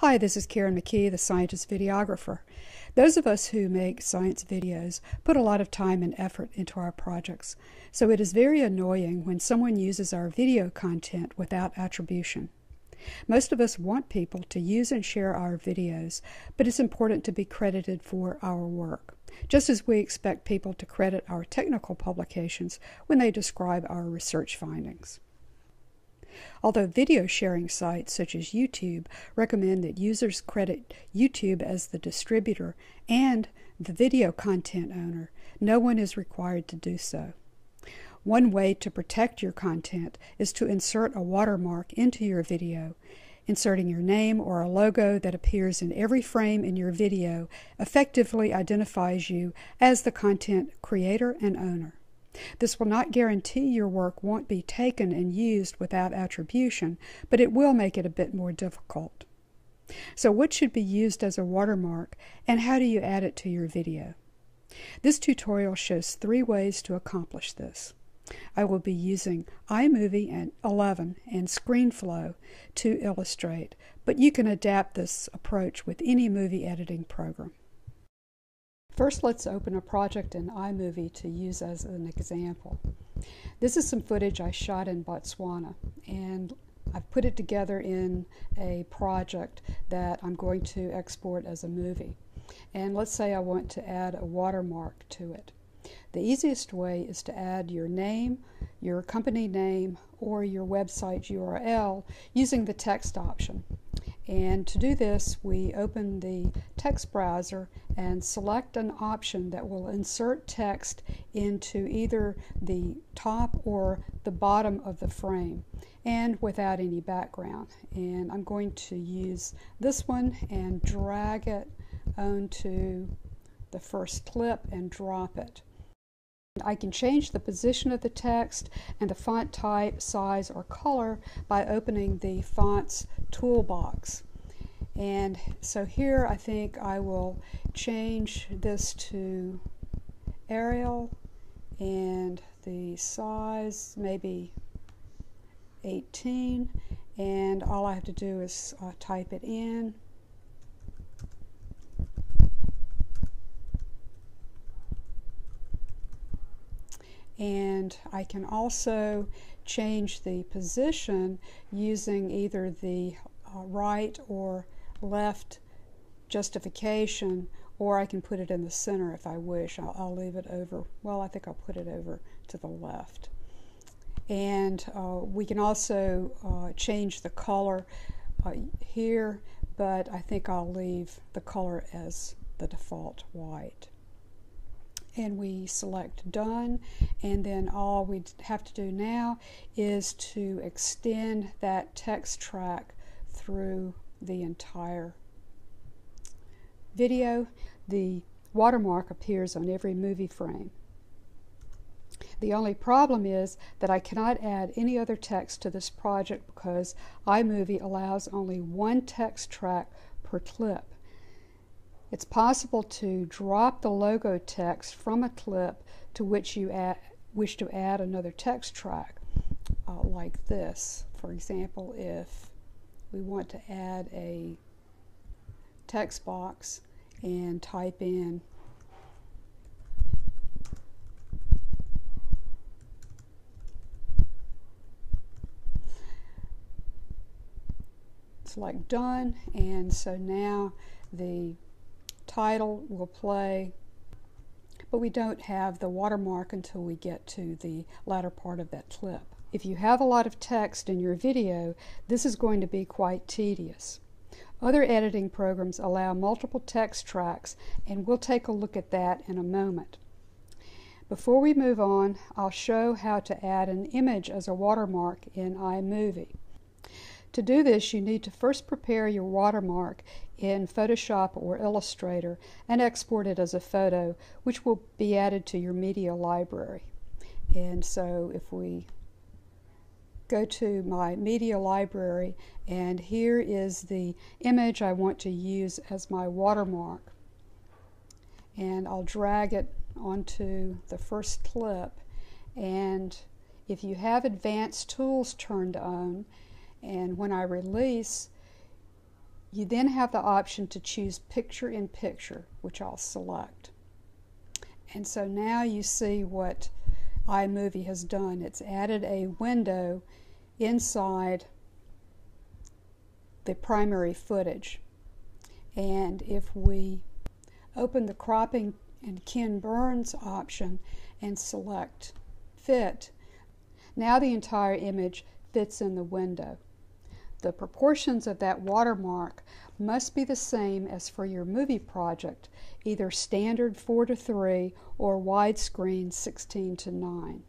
Hi, this is Karen McKee, the scientist videographer. Those of us who make science videos put a lot of time and effort into our projects, so it is very annoying when someone uses our video content without attribution. Most of us want people to use and share our videos, but it's important to be credited for our work, just as we expect people to credit our technical publications when they describe our research findings. Although video sharing sites such as YouTube recommend that users credit YouTube as the distributor and the video content owner, no one is required to do so. One way to protect your content is to insert a watermark into your video. Inserting your name or a logo that appears in every frame in your video effectively identifies you as the content creator and owner. This will not guarantee your work won't be taken and used without attribution, but it will make it a bit more difficult. So what should be used as a watermark, and how do you add it to your video? This tutorial shows 3 ways to accomplish this. I will be using iMovie 11 and ScreenFlow to illustrate, but you can adapt this approach with any movie editing program. First, let's open a project in iMovie to use as an example. This is some footage I shot in Botswana, and I've put it together in a project that I'm going to export as a movie. And let's say I want to add a watermark to it. The easiest way is to add your name, your company name, or your website URL using the text option. And to do this, we open the text browser and select an option that will insert text into either the top or the bottom of the frame, and without any background. And I'm going to use this one and drag it onto the first clip and drop it. I can change the position of the text and the font type, size, or color by opening the Fonts toolbox. And so here I think I will change this to Arial, and the size maybe 18, and all I have to do is type it in. And I can also change the position using either the right or left justification, or I can put it in the center if I wish. I'll leave it over, well, I think I'll put it over to the left. And we can also change the color here, but I think I'll leave the color as the default white. And we select done, and then all we have to do now is to extend that text track through the entire video. The watermark appears on every movie frame. The only problem is that I cannot add any other text to this project because iMovie allows only one text track per clip. It's possible to drop the logo text from a clip to which you wish to add another text track, like this. For example, if we want to add a text box and type in select done, and so now the title will play, but we don't have the watermark until we get to the latter part of that clip. If you have a lot of text in your video, this is going to be quite tedious. Other editing programs allow multiple text tracks, and we'll take a look at that in a moment. Before we move on, I'll show how to add an image as a watermark in iMovie. To do this, you need to first prepare your watermark in Photoshop or Illustrator and export it as a photo, which will be added to your media library. And so if we go to my media library, and here is the image I want to use as my watermark, and I'll drag it onto the first clip. And if you have advanced tools turned on, and when I release, You then have the option to choose picture in picture, which I'll select. And so now you see what iMovie has done. It's added a window inside the primary footage. And if we open the cropping and Ken Burns option and select fit, now the entire image fits in the window. The proportions of that watermark must be the same as for your movie project, either standard 4:3 or widescreen 16:9.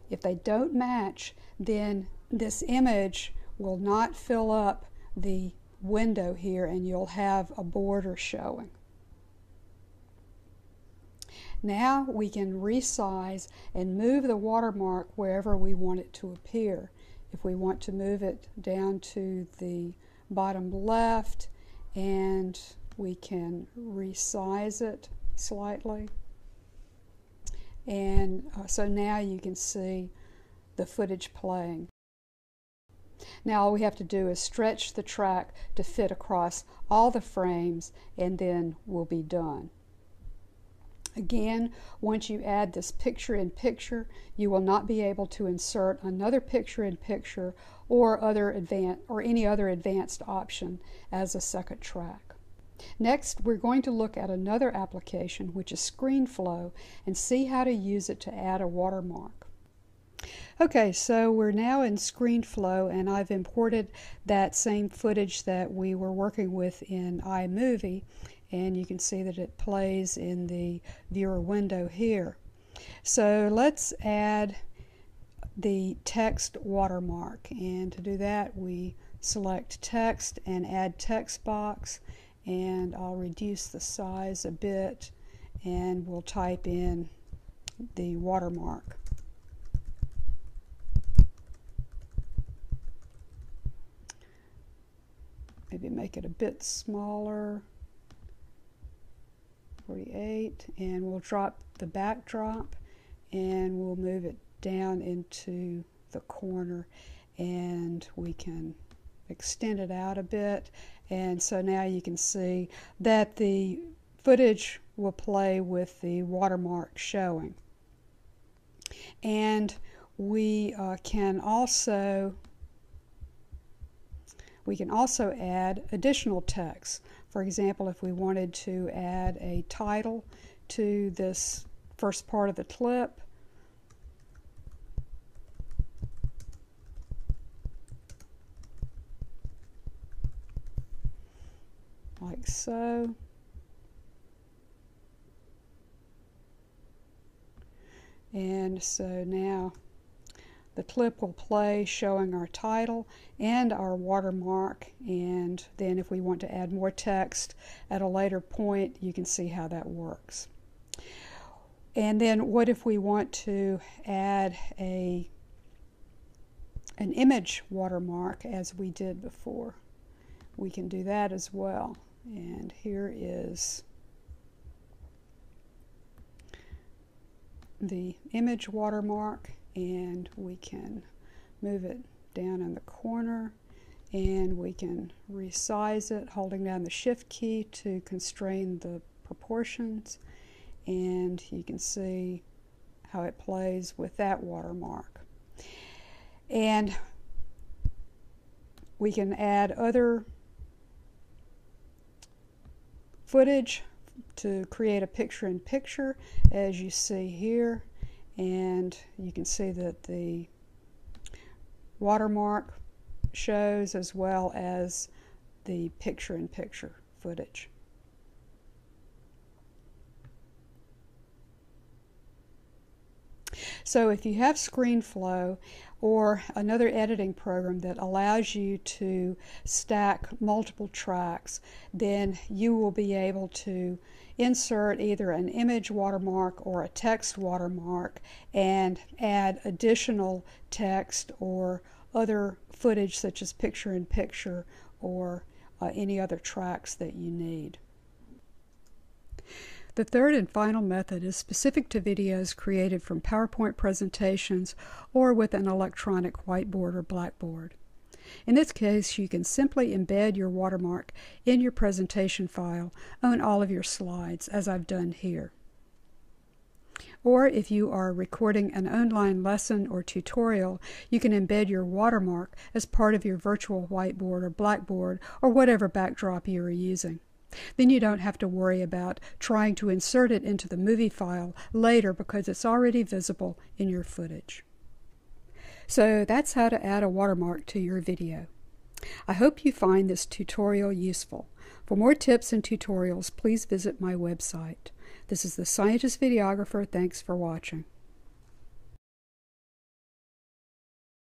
If they don't match, then this image will not fill up the window here and you'll have a border showing. Now we can resize and move the watermark wherever we want it to appear. If we want to move it down to the bottom left, and we can resize it slightly. And so now you can see the footage playing. Now all we have to do is stretch the track to fit across all the frames, and then we'll be done. Again, once you add this picture in picture, you will not be able to insert another picture in picture or any other advanced option as a second track. Next, we're going to look at another application, which is ScreenFlow, and see how to use it to add a watermark. Okay, so we're now in ScreenFlow, and I've imported that same footage that we were working with in iMovie, and you can see that it plays in the viewer window here. So let's add the text watermark, and to do that we select text and add text box, and I'll reduce the size a bit and we'll type in the watermark. Maybe make it a bit smaller, 48, and we'll drop the backdrop and we'll move it down into the corner, and we can extend it out a bit, and so now you can see that the footage will play with the watermark showing. And we can also add additional text. For example, if we wanted to add a title to this first part of the clip, like so. And so now the clip will play showing our title and our watermark, and then if we want to add more text at a later point, you can see how that works. And then what if we want to add an image watermark as we did before? We can do that as well. And here is the image watermark, and we can move it down in the corner, and we can resize it holding down the shift key to constrain the proportions, and you can see how it plays with that watermark. And we can add other footage to create a picture in picture, as you see here, and you can see that the watermark shows as well as the picture in picture footage. So if you have ScreenFlow or another editing program that allows you to stack multiple tracks, then you will be able to insert either an image watermark or a text watermark and add additional text or other footage such as picture in picture or any other tracks that you need. The third and final method is specific to videos created from PowerPoint presentations or with an electronic whiteboard or blackboard. In this case, you can simply embed your watermark in your presentation file on all of your slides, as I've done here. Or if you are recording an online lesson or tutorial, you can embed your watermark as part of your virtual whiteboard or blackboard or whatever backdrop you are using. Then you don't have to worry about trying to insert it into the movie file later because it's already visible in your footage. So that's how to add a watermark to your video. I hope you find this tutorial useful. For more tips and tutorials, please visit my website. This is the Scientist Videographer. Thanks for watching.